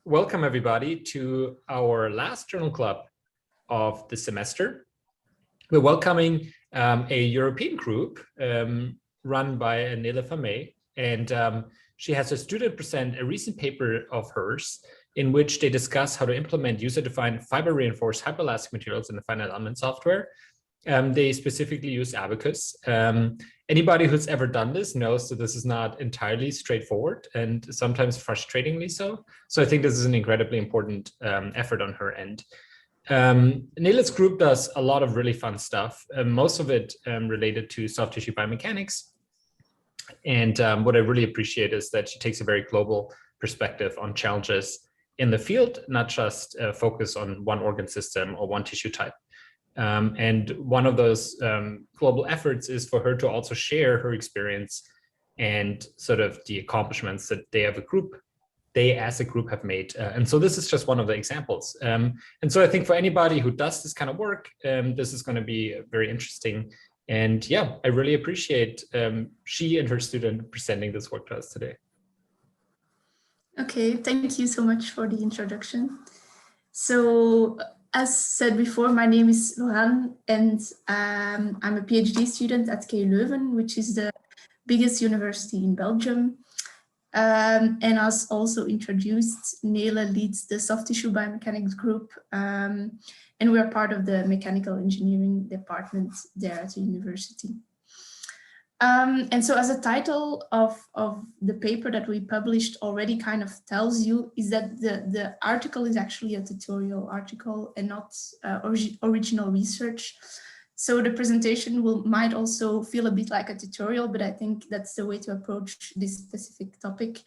welcome everybody to our last journal club of the semester. We're welcoming a European group run by Nele Famaey, and she has a student present a recent paper of hers in which they discuss how to implement user-defined fiber-reinforced hyperelastic materials in the finite element software. They specifically use Abaqus. Anybody who's ever done this knows that this is not entirely straightforward and sometimes frustratingly so. So I think this is an incredibly important effort on her end. Nele's group does a lot of really fun stuff, most of it related to soft tissue biomechanics. And what I really appreciate is that she takes a very global perspective on challenges in the field, not just focus on one organ system or one tissue type. And one of those global efforts is for her to also share her experience and sort of the accomplishments that they as a group have made. And so this is just one of the examples. And so I think for anybody who does this kind of work, this is going to be very interesting. And yeah, I really appreciate she and her student presenting this work to us today. Okay, thank you so much for the introduction. So, as said before, my name is Lauranne, and I'm a PhD student at KU Leuven, which is the biggest university in Belgium. And as also introduced, Nele leads the soft tissue biomechanics group, and we are part of the mechanical engineering department there at the university. And so as a title of the paper that we published already kind of tells you, is that the article is actually a tutorial article and not original research. So the presentation might also feel a bit like a tutorial, but I think that's the way to approach this specific topic.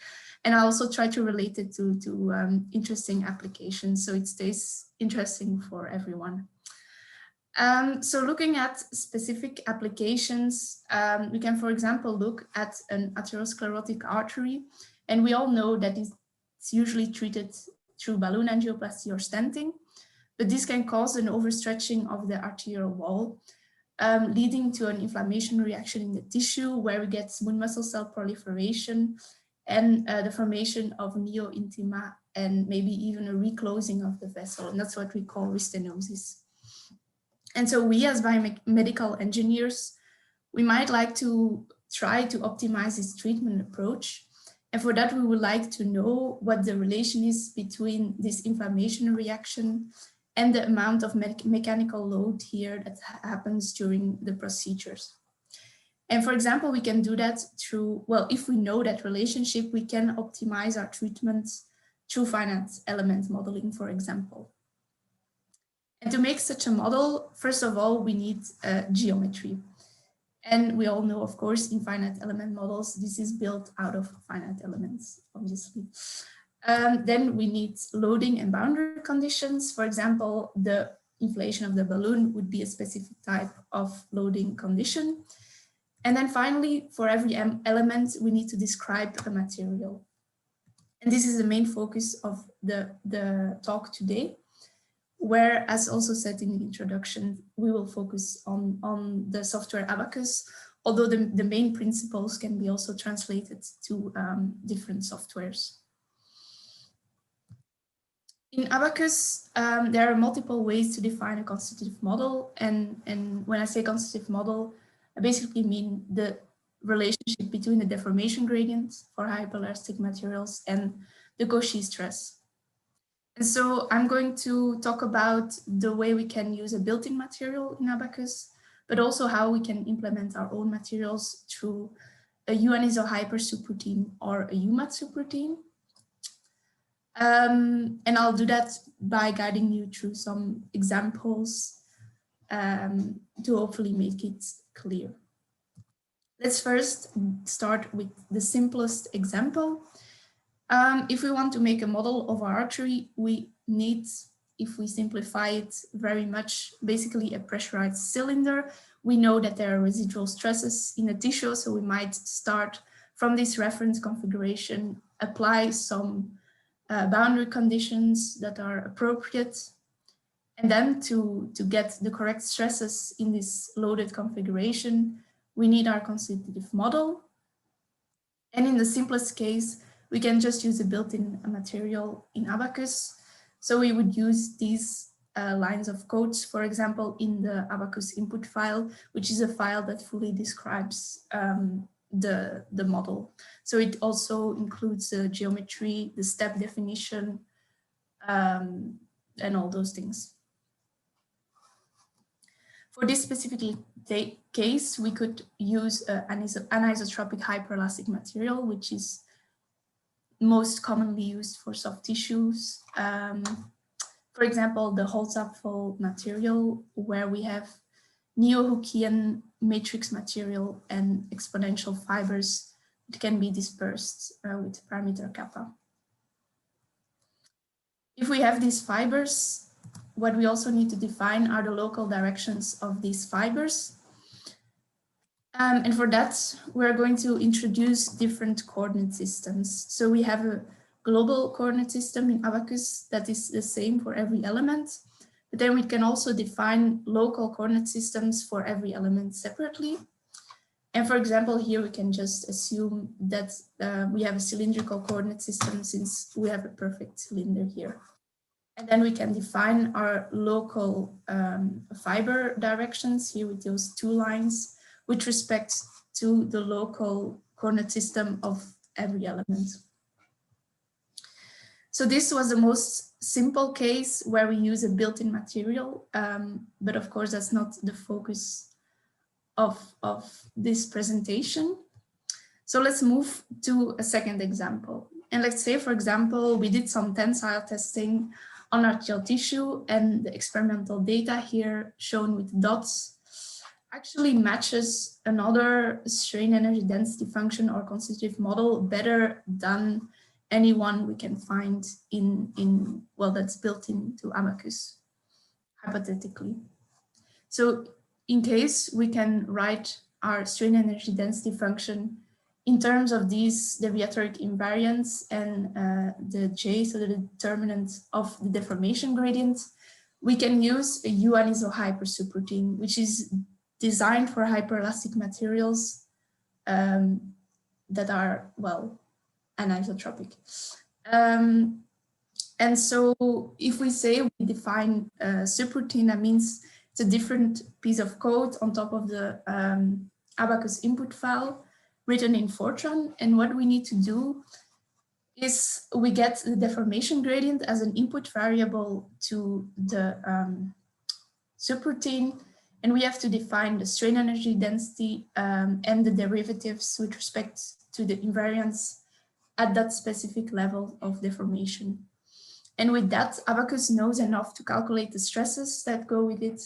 And I also try to relate it to interesting applications, so it stays interesting for everyone. So looking at specific applications, we can, for example, look at an atherosclerotic artery. And we all know that it's usually treated through balloon angioplasty or stenting, but this can cause an overstretching of the arterial wall, leading to an inflammation reaction in the tissue where we get smooth muscle cell proliferation and the formation of neointima and maybe even a reclosing of the vessel. And that's what we call restenosis. And so we as biomedical engineers, we might like to try to optimize this treatment approach. And for that, we would like to know what the relation is between this inflammation reaction and the amount of mechanical load here that happens during the procedures. And for example, we can do that through, well, if we know that relationship, we can optimize our treatments through finite element modeling, for example. And to make such a model, first of all, we need geometry. And we all know, of course, in finite element models, this is built out of finite elements, obviously. Then we need loading and boundary conditions. For example, the inflation of the balloon would be a specific type of loading condition. And then finally, for every element, we need to describe a material. And this is the main focus of the talk today, where, as also said in the introduction, we will focus on the software Abaqus, although the main principles can be also translated to different softwares. In Abaqus, there are multiple ways to define a constitutive model. And when I say constitutive model, I basically mean the relationship between the deformation gradient for hyperelastic materials and the Cauchy stress. And so I'm going to talk about the way we can use a built-in material in Abaqus, but also how we can implement our own materials through a UNISO hyper subroutine or a UMAT subroutine. And I'll do that by guiding you through some examples to hopefully make it clear. Let's first start with the simplest example. If we want to make a model of our artery, we need, if we simplify it very much, basically a pressurized cylinder. We know that there are residual stresses in the tissue, so we might start from this reference configuration, apply some boundary conditions that are appropriate, and then to get the correct stresses in this loaded configuration, we need our constitutive model. And in the simplest case, we can just use a built-in material in Abaqus. So we would use these lines of code, for example, in the Abaqus input file, which is a file that fully describes the model. So it also includes the geometry, the step definition, and all those things. For this specific case, we could use an anisotropic hyperelastic material, which is most commonly used for soft tissues. For example, the Holzapfel material, where we have neo-Hookean matrix material and exponential fibers that can be dispersed with parameter kappa. If we have these fibers, what we also need to define are the local directions of these fibers. And for that, we're going to introduce different coordinate systems. So we have a global coordinate system in Abaqus that is the same for every element, but then we can also define local coordinate systems for every element separately. And for example, here we can just assume that we have a cylindrical coordinate system since we have a perfect cylinder here. And then we can define our local fiber directions here with those two lines with respect to the local coordinate system of every element. So this was the most simple case where we use a built-in material, but of course that's not the focus of this presentation. So let's move to a second example. And let's say, for example, we did some tensile testing on arterial tissue, and the experimental data here shown with dots actually matches another strain energy density function or constitutive model better than anyone we can find well, that's built into Abaqus, hypothetically. So in case we can write our strain energy density function in terms of these deviatoric invariants and the J, so the determinant of the deformation gradient, we can use a U-aniso hypersubroutine, which is designed for hyperelastic materials that are, well, anisotropic. And so if we say we define a subroutine, that means it's a different piece of code on top of the Abaqus input file written in Fortran. And what we need to do is we get the deformation gradient as an input variable to the subroutine, and we have to define the strain energy density and the derivatives with respect to the invariance at that specific level of deformation. And with that, Abaqus knows enough to calculate the stresses that go with it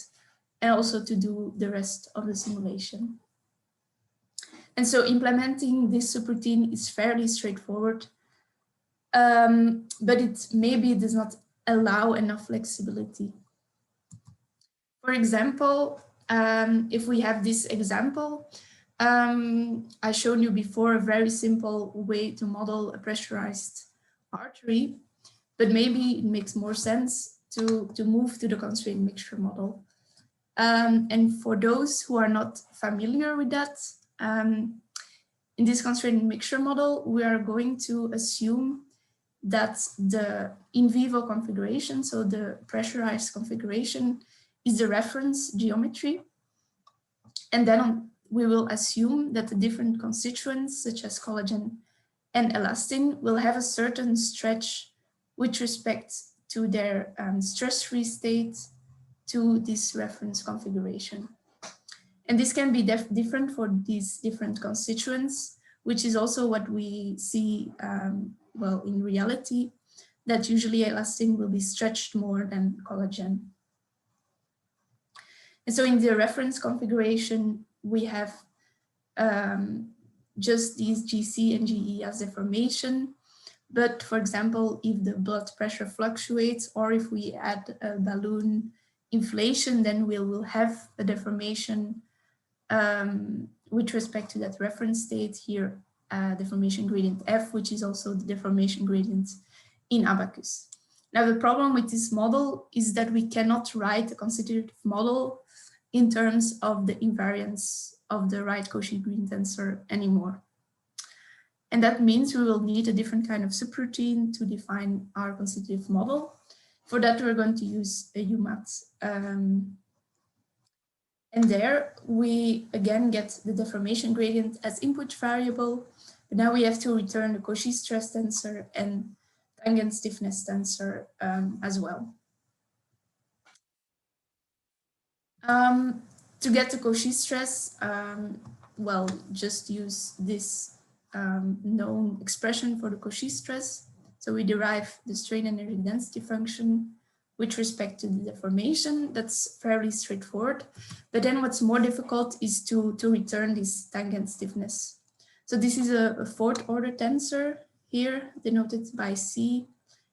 and also to do the rest of the simulation. And so implementing this subroutine is fairly straightforward, but it maybe does not allow enough flexibility. For example, if we have this example, I showed you before a very simple way to model a pressurized artery, but maybe it makes more sense to move to the constraint mixture model. And for those who are not familiar with that, in this constraint mixture model, we are going to assume that the in vivo configuration, so the pressurized configuration, is the reference geometry. And then we will assume that the different constituents, such as collagen and elastin, will have a certain stretch with respect to their stress-free state to this reference configuration. And this can be different for these different constituents, which is also what we see, well, in reality, that usually elastin will be stretched more than collagen. And so in the reference configuration, we have just these GC and GE as deformation. But for example, if the blood pressure fluctuates or if we add a balloon inflation, then we will have a deformation with respect to that reference state here, deformation gradient F, which is also the deformation gradient in Abaqus. Now, the problem with this model is that we cannot write a constitutive model in terms of the invariance of the right Cauchy-Green tensor anymore. And that means we will need a different kind of subroutine to define our constitutive model. For that, we're going to use a UMAT. And there we again get the deformation gradient as input variable. But now we have to return the Cauchy stress tensor and tangent stiffness tensor as well. To get the Cauchy stress, well, just use this known expression for the Cauchy stress. So we derive the strain energy density function with respect to the deformation. That's fairly straightforward. But then what's more difficult is to return this tangent stiffness. So this is a fourth order tensor here, denoted by C,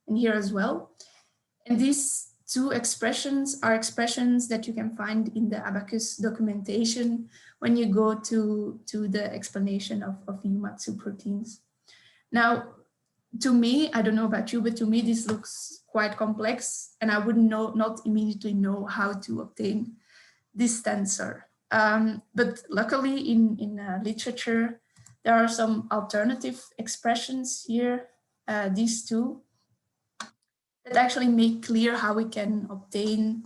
and here as well. And these two expressions are expressions that you can find in the Abaqus documentation when you go to the explanation of UMAT subroutines. Now, to me, I don't know about you, but to me, this looks quite complex, and I would not immediately know how to obtain this tensor. But luckily in literature, there are some alternative expressions here, these two, that actually make clear how we can obtain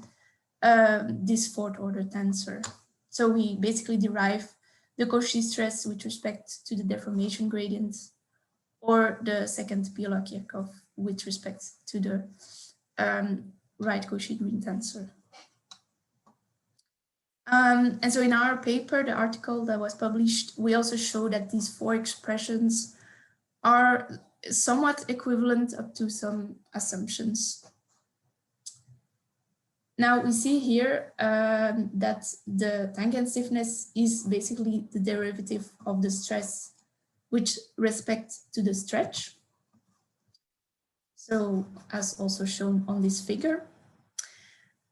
this fourth order tensor. So we basically derive the Cauchy stress with respect to the deformation gradients, or the second Bielak-Yerkov with respect to the right Cauchy green tensor. And so in our paper, the article that was published, we also show that these four expressions are somewhat equivalent up to some assumptions. Now we see here that the tangent stiffness is basically the derivative of the stress with respect to the stretch. So as also shown on this figure.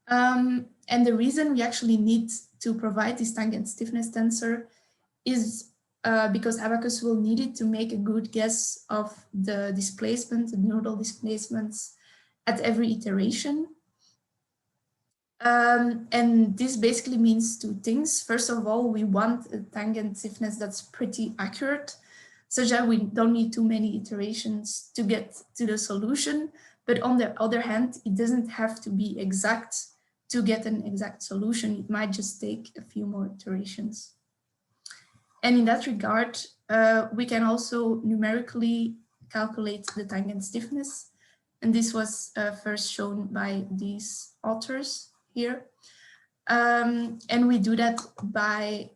And the reason we actually need to provide this tangent stiffness tensor is because Abaqus will need it to make a good guess of the displacement, the nodal displacements at every iteration. And this basically means two things. First of all, we want a tangent stiffness that's pretty accurate, such that we don't need too many iterations to get to the solution. But on the other hand, it doesn't have to be exact to get an exact solution. It might just take a few more iterations. And in that regard, we can also numerically calculate the tangent stiffness. And this was first shown by these authors here. And we do that by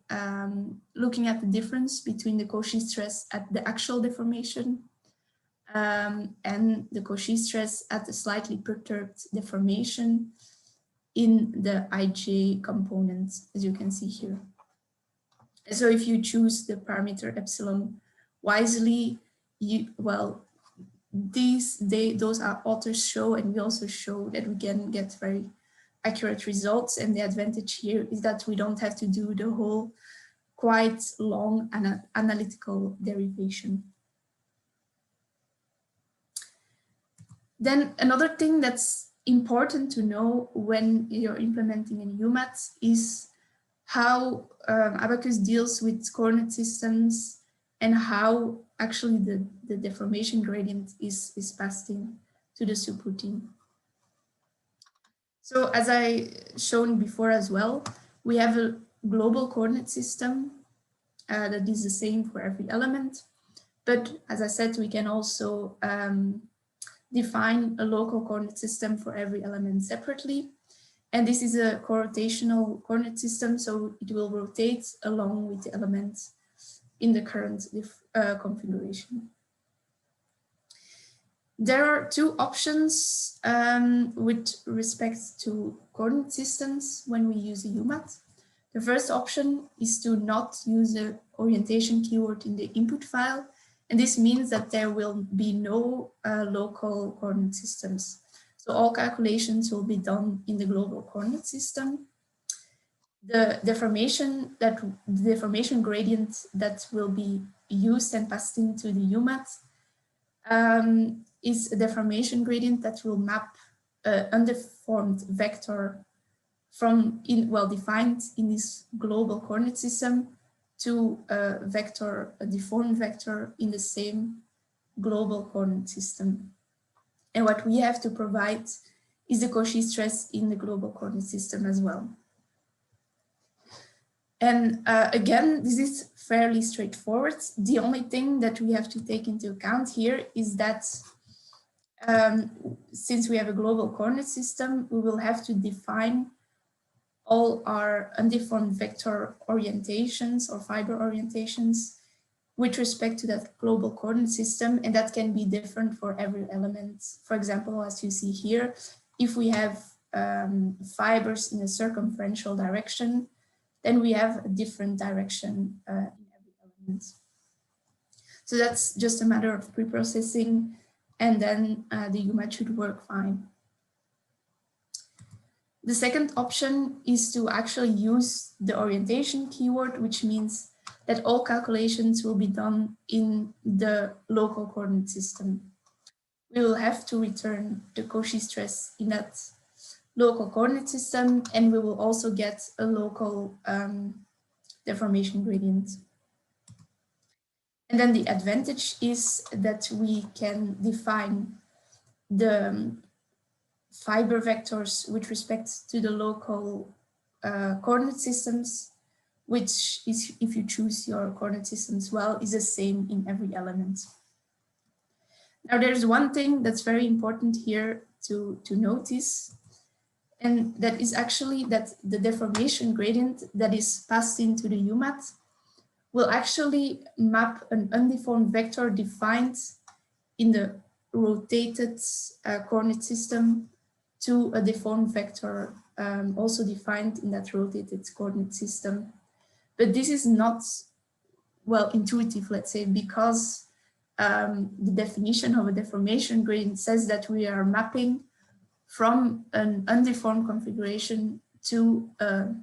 looking at the difference between the Cauchy stress at the actual deformation and the Cauchy stress at the slightly perturbed deformation in the IJ component, as you can see here. And so if you choose the parameter epsilon wisely, those are authors show, and we also show that we can get very accurate results. And the advantage here is that we don't have to do the whole quite long analytical derivation. Then another thing that's important to know when you're implementing a UMAT is how Abaqus deals with coordinate systems and how actually the deformation gradient is passed in to the subroutine. So as I shown before as well, we have a global coordinate system that is the same for every element. But as I said, we can also define a local coordinate system for every element separately. And this is a co-rotational coordinate system, so it will rotate along with the elements in the current configuration. There are two options with respect to coordinate systems when we use a UMAT. The first option is to not use the orientation keyword in the input file. And this means that there will be no local coordinate systems. So all calculations will be done in the global coordinate system. The deformation gradient that will be used and passed into the UMAT is a deformation gradient that will map an undeformed vector from defined in this global coordinate system to a deformed vector in the same global coordinate system. And what we have to provide is the Cauchy stress in the global coordinate system as well. And again, this is fairly straightforward. The only thing that we have to take into account here is that since we have a global coordinate system, we will have to define all our undeformed vector orientations or fiber orientations with respect to that global coordinate system, and that can be different for every element. For example, as you see here, if we have fibers in a circumferential direction, then we have a different direction in every element. So that's just a matter of pre-processing, and then the UMAT should work fine. The second option is to actually use the orientation keyword, which means that all calculations will be done in the local coordinate system. We will have to return the Cauchy stress in that local coordinate system, and we will also get a local deformation gradient. And then the advantage is that we can define the fiber vectors with respect to the local coordinate systems, which is, if you choose your coordinate systems well, is the same in every element. Now there's one thing that's very important here to notice, and that is actually that the deformation gradient that is passed into the UMAT will actually map an undeformed vector defined in the rotated coordinate system to a deformed vector also defined in that rotated coordinate system. But this is not well intuitive, let's say, because the definition of a deformation gradient says that we are mapping from an undeformed configuration to a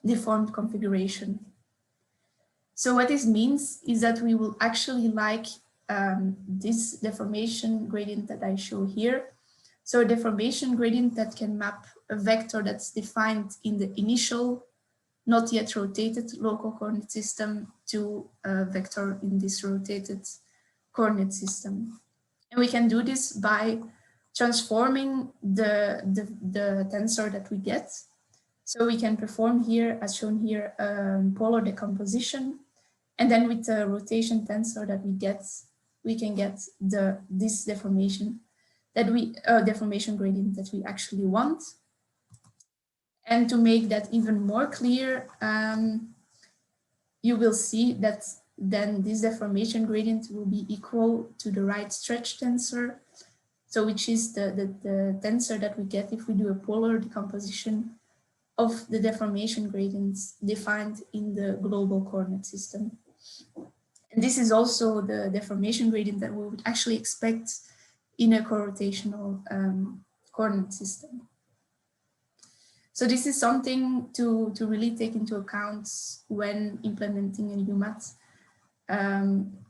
deformed configuration. So what this means is that we will actually like this deformation gradient that I show here. So a deformation gradient that can map a vector that's defined in the initial, not yet rotated local coordinate system to a vector in this rotated coordinate system. And we can do this by transforming the tensor that we get. So we can perform here, as shown here, polar decomposition. And then with the rotation tensor that we get, we can get this deformation that deformation gradient that we actually want. And to make that even more clear, you will see that then this deformation gradient will be equal to the right stretch tensor. So which is the tensor that we get if we do a polar decomposition of the deformation gradients defined in the global coordinate system. And this is also the deformation gradient that we would actually expect in a co-rotational coordinate system. So this is something to really take into account when implementing a UMAT,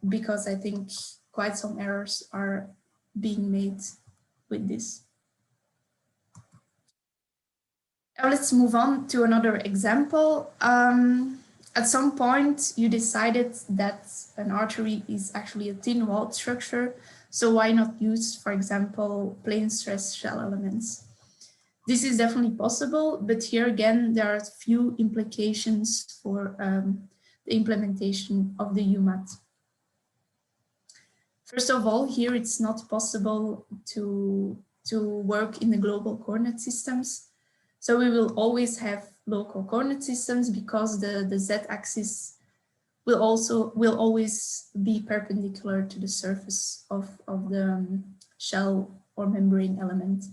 because I think quite some errors are being made with this. Now let's move on to another example. At some point, you decided that an artery is actually a thin-walled structure, so why not use, for example, plane stress shell elements? This is definitely possible, but here again, there are a few implications for the implementation of the UMAT. First of all, here it's not possible to work in the global coordinate systems. So we will always have local coordinate systems because the z-axis will always be perpendicular to the surface of the shell or membrane element.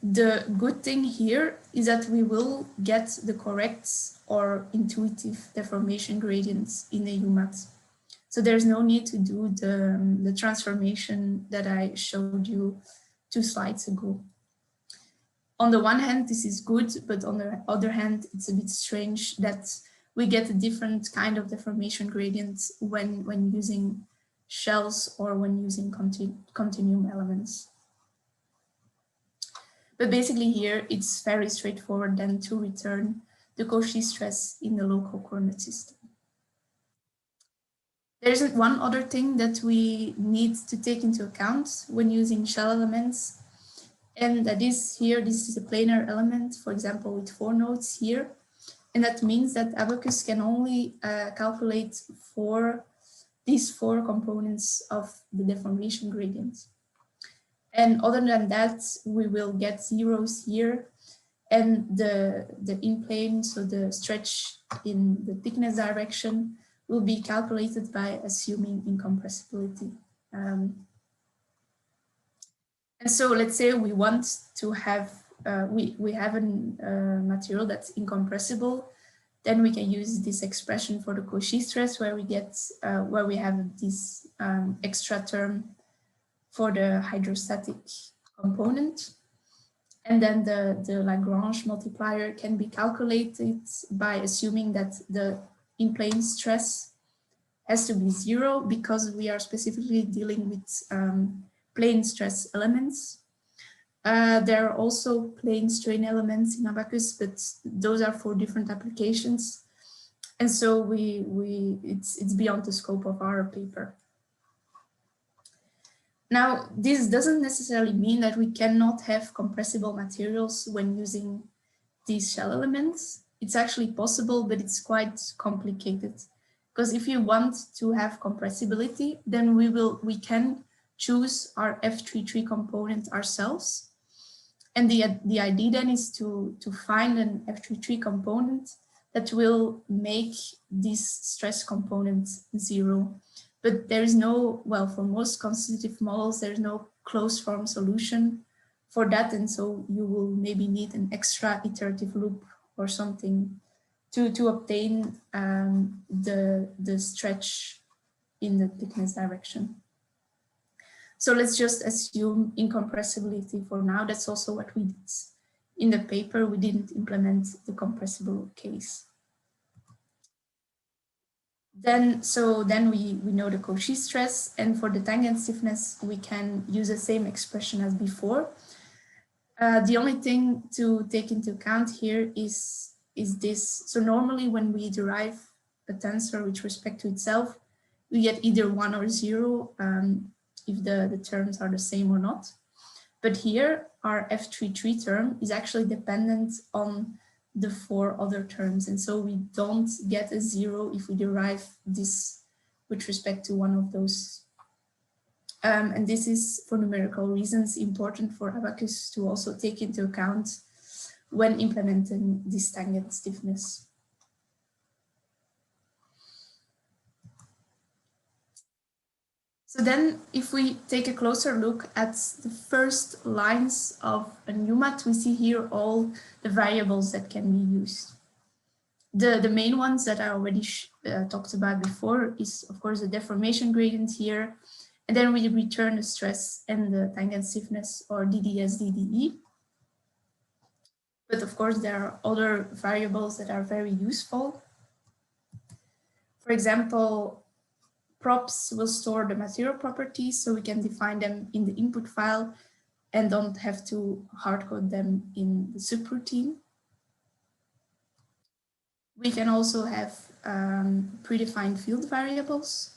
The good thing here is that we will get the correct or intuitive deformation gradients in the UMAT. So there's no need to do the transformation that I showed you 2 slides ago. On the one hand, this is good, but on the other hand, it's a bit strange that we get a different kind of deformation gradients when using shells or when using continuum elements. But basically here, it's very straightforward then to return the Cauchy stress in the local coordinate system. There's one other thing that we need to take into account when using shell elements, and that is here, this is a planar element, for example, with 4 nodes here. And that means that Abaqus can only calculate for these 4 components of the deformation gradient. And other than that, we will get zeros here. And the in-plane, so the stretch in the thickness direction, will be calculated by assuming incompressibility. And so let's say we want to have, we have a material that's incompressible, then we can use this expression for the Cauchy stress where we get, where we have this extra term for the hydrostatic component. And then the Lagrange multiplier can be calculated by assuming that the in-plane stress has to be 0 because we are specifically dealing with plane stress elements. There are also plane strain elements in Abaqus, but those are for different applications. And so it's beyond the scope of our paper. Now, this doesn't necessarily mean that we cannot have compressible materials when using these shell elements. It's actually possible, but it's quite complicated. Because if you want to have compressibility, then we can choose our F33 component ourselves. And the idea then is to find an F33 component that will make this stress component 0. But there is no, well, for most constitutive models, there's no closed form solution for that. And so you will maybe need an extra iterative loop or something to obtain the stretch in the thickness direction. So let's just assume incompressibility for now. That's also what we did in the paper. We didn't implement the compressible case. Then we know the Cauchy stress, and for the tangent stiffness, we can use the same expression as before. The only thing to take into account here is this. So normally when we derive a tensor with respect to itself, we get either 1 or 0 if the terms are the same or not. But here, our F33 term is actually dependent on the 4 other terms. And so we don't get a 0 if we derive this with respect to one of those. And this is, for numerical reasons, important for Abaqus to also take into account when implementing this tangent stiffness. So then if we take a closer look at the first lines of a UMAT, we see here all the variables that can be used. The main ones that I already talked about before is, of course, the deformation gradient here. And then we return the stress and the tangent stiffness, or DDS, DDE. But of course, there are other variables that are very useful. For example, props will store the material properties, so we can define them in the input file and don't have to hardcode them in the subroutine. We can also have predefined field variables.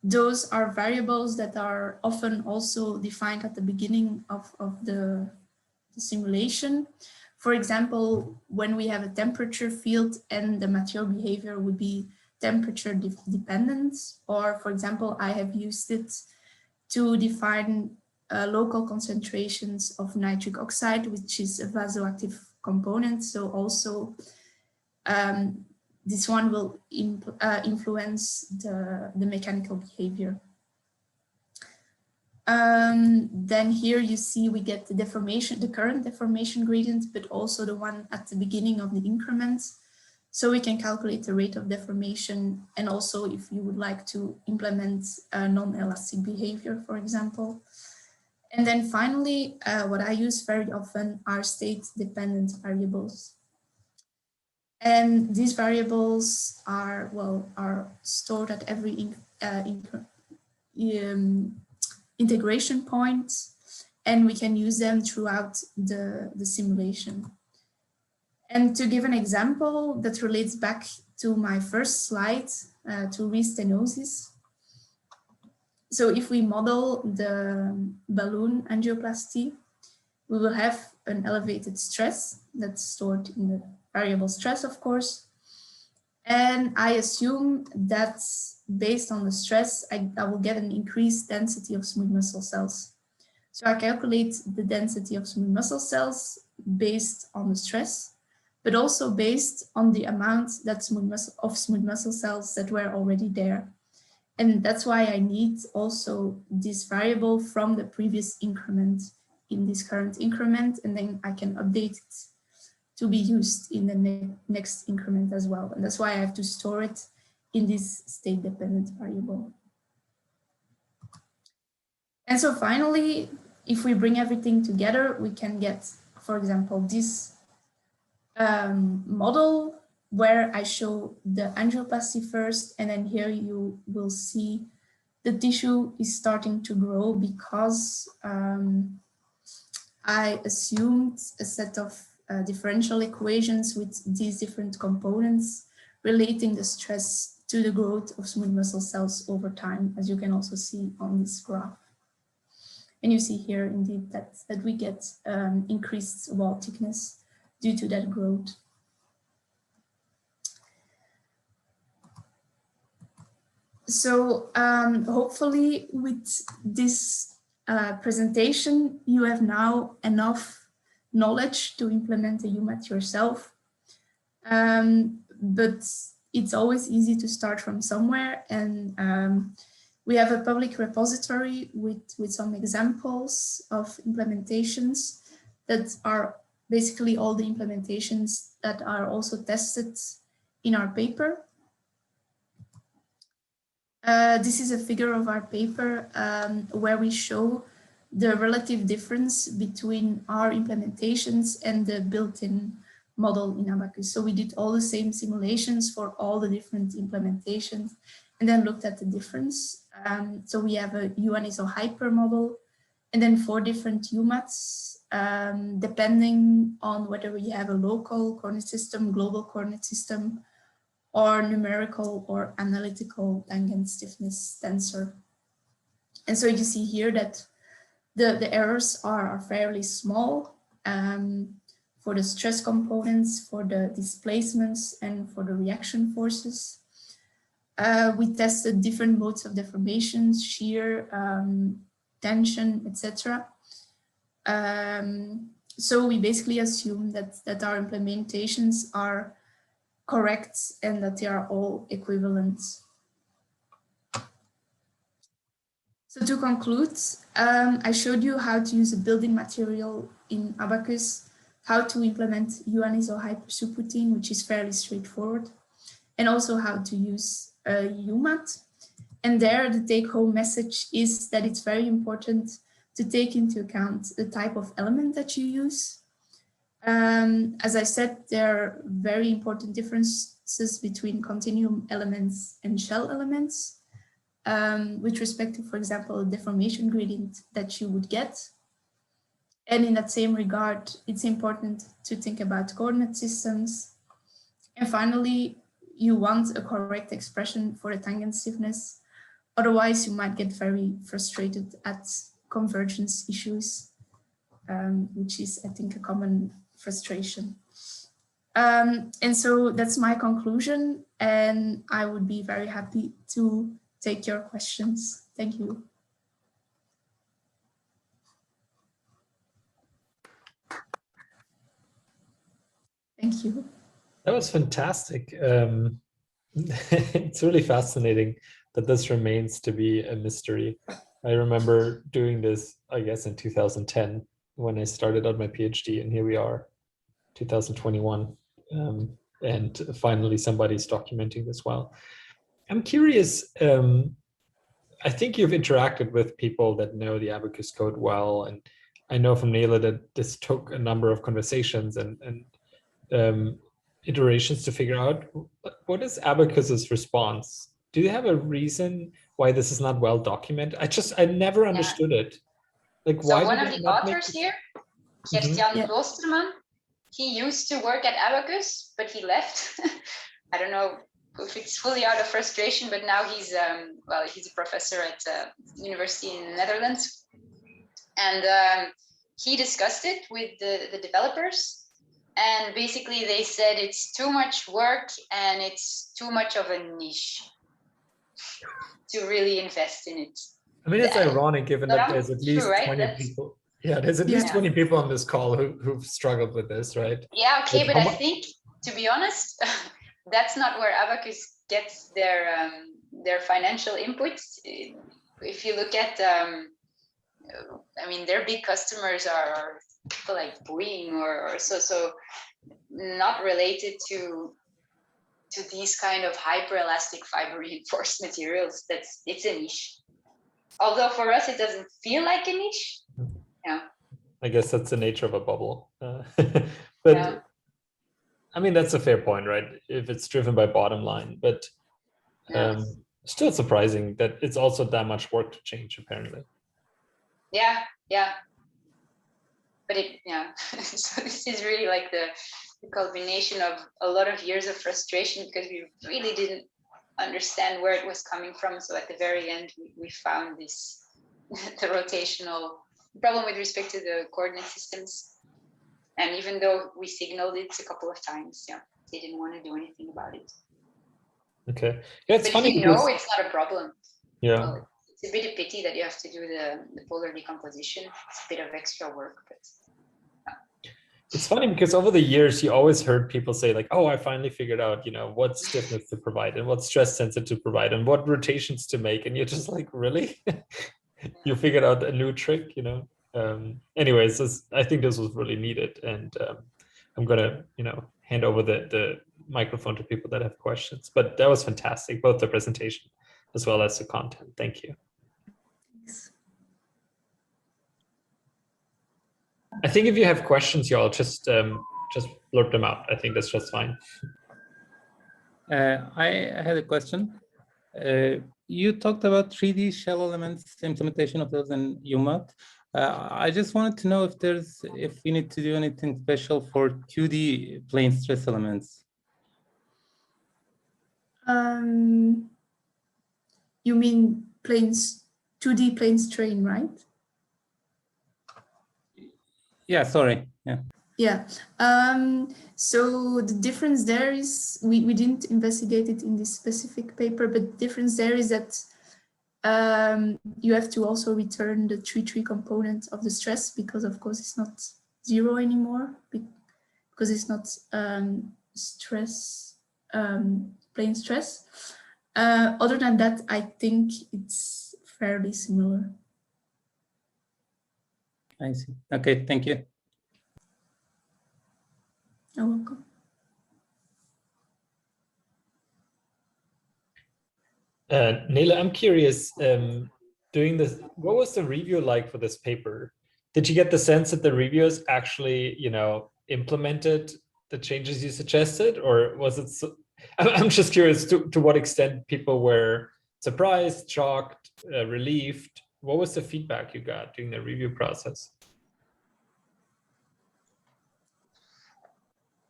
Those are variables that are often also defined at the beginning of the simulation. For example, when we have a temperature field and the material behavior would be temperature dependent, or for example, I have used it to define local concentrations of nitric oxide, which is a vasoactive component. So also this one will influence the mechanical behavior. Then here you see we get the deformation, the current deformation gradient, but also the one at the beginning of the increment. So we can calculate the rate of deformation, and also if you would like to implement a non-elastic behavior, for example. And then finally, what I use very often are state-dependent variables. And these variables are, well, are stored at every integration point, and we can use them throughout the simulation. And to give an example that relates back to my first slide, to restenosis. So if we model the balloon angioplasty, we will have an elevated stress that's stored in the variable stress, of course. And I assume that based on the stress, I will get an increased density of smooth muscle cells. So I calculate the density of smooth muscle cells based on the stress, but also based on the amount that smooth muscle cells that were already there. And that's why I need also this variable from the previous increment in this current increment, and then I can update it to be used in the next increment as well. And that's why I have to store it in this state-dependent variable. And so finally, if we bring everything together, we can get, for example, this model where I show the angioplasty first, and then here you will see the tissue is starting to grow because I assumed a set of differential equations with these different components relating the stress to the growth of smooth muscle cells over time, as you can also see on this graph. And you see here indeed that we get increased wall thickness due to that growth. So hopefully with this presentation, you have now enough knowledge to implement the UMAT yourself. But it's always easy to start from somewhere, and we have a public repository with some examples of implementations that are basically all the implementations that are also tested in our paper. This is a figure of our paper where we show the relative difference between our implementations and the Builtin model in Abaqus. So we did all the same simulations for all the different implementations and then looked at the difference. So we have a UNISO hyper model and then 4 different UMATs, depending on whether we have a local coordinate system, global coordinate system, or numerical or analytical tangent stiffness tensor. And so you see here that the errors are fairly small for the stress components, for the displacements, and for the reaction forces. We tested different modes of deformations, shear, tension, etc. So we basically assume that our implementations are correct and that they are all equivalent. So to conclude, I showed you how to use a building material in Abaqus, how to implement UNISO hyper subroutine, which is fairly straightforward, and also how to use UMAT. And there, the take-home message is that it's very important to take into account the type of element that you use. As I said, there are very important differences between continuum elements and shell elements. With respect to, for example, a deformation gradient that you would get. And in that same regard, it's important to think about coordinate systems. And finally, you want a correct expression for the tangent stiffness. Otherwise, you might get very frustrated at convergence issues, which is, I think, a common frustration. And so that's my conclusion, and I would be very happy to take your questions. Thank you. Thank you. That was fantastic. It's really fascinating that this remains to be a mystery. I remember doing this, I guess, in 2010 when I started out my PhD, and here we are, 2021. And finally, somebody's documenting this well. I'm curious, I think you've interacted with people that know the Abaqus code well, and I know from Nele that this took a number of conversations and iterations to figure out what is Abaqus's response. Do you have a reason why this is not well documented? I never understood it. Like, so why? one of the authors here, Gert-Jan Kloosterman, he used to work at Abaqus, but he left. I don't know if it's fully out of frustration, but now he's well, he's a professor at university in the Netherlands, and he discussed it with the developers, and basically they said it's too much work and it's too much of a niche to really invest in it. I mean, it's ironic given that there's at least true, right? 20 people. Yeah, there's at least 20 people on this call who've struggled with this, right? Yeah, okay, like but I think, to be honest, that's not where Abaqus gets their financial inputs. If you look at, I mean, their big customers are people like Boeing or so not related to these kind of hyperelastic fiber reinforced materials. It's a niche. Although for us, it doesn't feel like a niche. Yeah. I guess that's the nature of a bubble. But yeah. I mean, that's a fair point, right? If it's driven by bottom line, but still surprising that it's also that much work to change, apparently. Yeah, yeah. But so this is really like the culmination of a lot of years of frustration, because we really didn't understand where it was coming from. So at the very end, we found this, the rotational problem with respect to the coordinate systems. And even though we signaled it a couple of times, they didn't want to do anything about it. Okay. Yeah, it's but funny if you know it's not a problem. Yeah. Well, it's a bit of pity that you have to do the polar decomposition. It's a bit of extra work, but it's funny because over the years you always heard people say like, oh, I finally figured out, what stiffness to provide and what stress sensor to provide and what rotations to make. And you're just like, really? You figured out a new trick, anyways, I think this was really needed. And I'm gonna, hand over the microphone to people that have questions, but that was fantastic, both the presentation as well as the content. Thank you. I think if you have questions, y'all just blurt them out. I think that's just fine. I had a question. You talked about 3D shell elements, implementation of those in UMAT. I just wanted to know if we need to do anything special for 2D plane stress elements. You mean 2D plane strain, right? Yeah, sorry. Yeah. Yeah. So the difference there is, we didn't investigate it in this specific paper, but the difference there is that you have to also return the 3-3 component of the stress, because of course it's not 0 anymore, because it's not plane stress. Other than that, I think it's fairly similar. I see. Okay, thank you. You're welcome. Nele, I'm curious, doing this, what was the review like for this paper? Did you get the sense that the reviewers actually, implemented the changes you suggested, or was it? I'm just curious to what extent people were surprised, shocked, relieved. What was the feedback you got during the review process?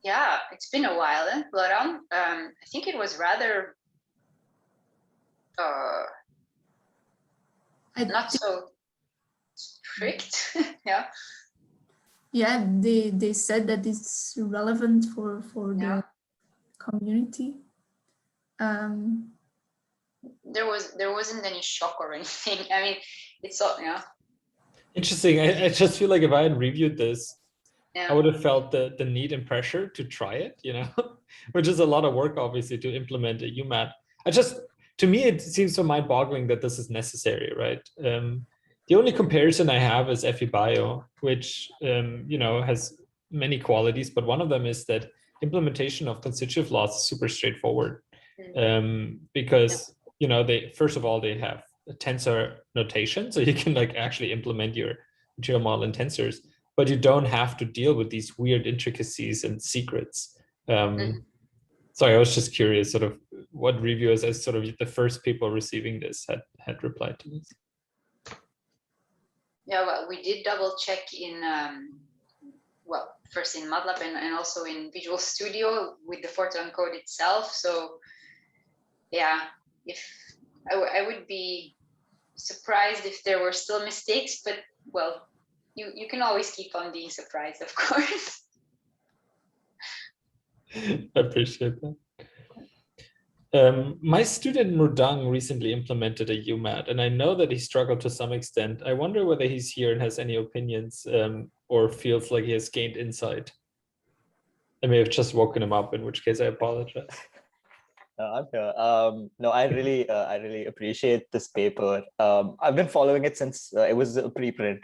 Yeah, it's been a while, Lauranne. I think it was rather not so strict. Yeah. Yeah, they said that it's relevant for the community. There wasn't any shock or anything. I mean, it's all Interesting. I just feel like if I had reviewed this, I would have felt the need and pressure to try it, which is a lot of work, obviously, to implement a UMAT. To me, it seems so mind-boggling that this is necessary, right? The only comparison I have is FEBio, which, has many qualities, but one of them is that implementation of constitutive laws is super straightforward, because, first of all, they have a tensor notation, so you can actually implement your material model in tensors, but you don't have to deal with these weird intricacies and secrets. Sorry, I was just curious, sort of what reviewers, as sort of the first people receiving this, had replied to this. Yeah, well, we did double check in well, first in MATLAB and also in Visual Studio with the Fortran code itself. So yeah, if I would be surprised if there were still mistakes, but well, you can always keep on being surprised, of course. I appreciate that. My student Murdang recently implemented a UMAT, and I know that he struggled to some extent. I wonder whether he's here and has any opinions or feels like he has gained insight. I may have just woken him up, in which case I apologize. I'm here. No, I really appreciate this paper. I've been following it since it was a preprint,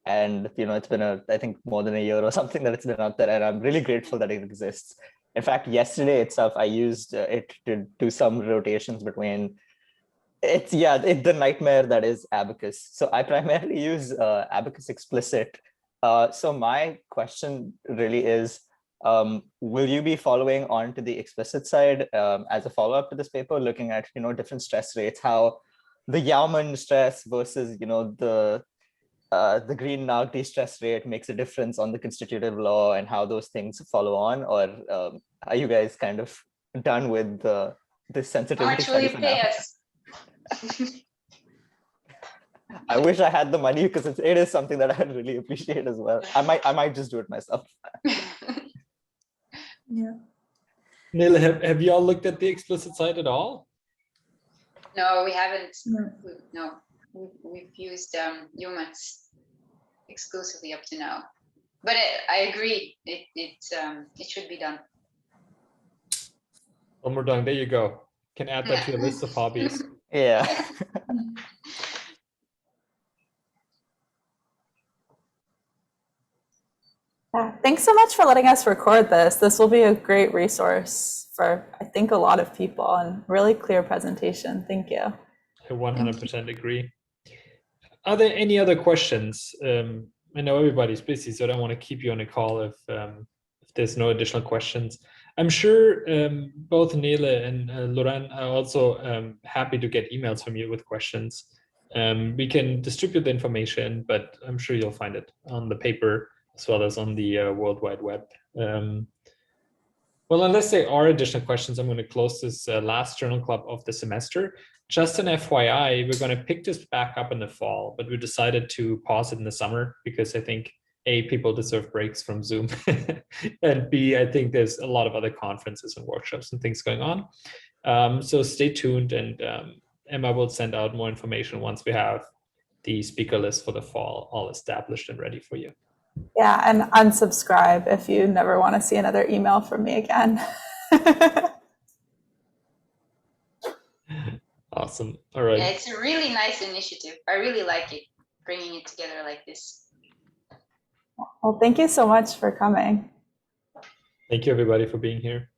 and it's been I think more than a year or something that it's been out there, and I'm really grateful that it exists. In fact, yesterday itself, I used it to do some rotations between. It's the nightmare that is Abaqus. So I primarily use Abaqus explicit. So my question really is, will you be following on to the explicit side as a follow-up to this paper, looking at different stress rates, how the Yauman stress versus the Green-Nagdi stress rate makes a difference on the constitutive law, and how those things follow on? Or are you guys kind of done with this sensitivity study for now? I wish I had the money, because it is something that I really appreciate as well. I might just do it myself. Yeah. Nele, have you all looked at the explicit side at all? No, we haven't. No. We've used UMATs exclusively up to now. But I agree, it should be done. Well, Murdang, there you go. Can add that to your list of hobbies. Yeah. Yeah, thanks so much for letting us record this. This will be a great resource for, I think, a lot of people, and really clear presentation. Thank you. I 100% agree. Are there any other questions? I know everybody's busy, so I don't want to keep you on a call if there's no additional questions. I'm sure both Nele and Lauranne are also happy to get emails from you with questions. We can distribute the information, but I'm sure you'll find it on the paper as well as on the World Wide Web. Well, unless there are additional questions, I'm going to close this last journal club of the semester. Just an FYI, we're going to pick this back up in the fall, but we decided to pause it in the summer because I think A, people deserve breaks from Zoom, and B, I think there's a lot of other conferences and workshops and things going on. So stay tuned, and Emma will send out more information once we have the speaker list for the fall all established and ready for you. Yeah, and unsubscribe if you never want to see another email from me again. Awesome. All right. Yeah, it's a really nice initiative. I really like it, bringing it together like this. Well, thank you so much for coming. Thank you, everybody, for being here.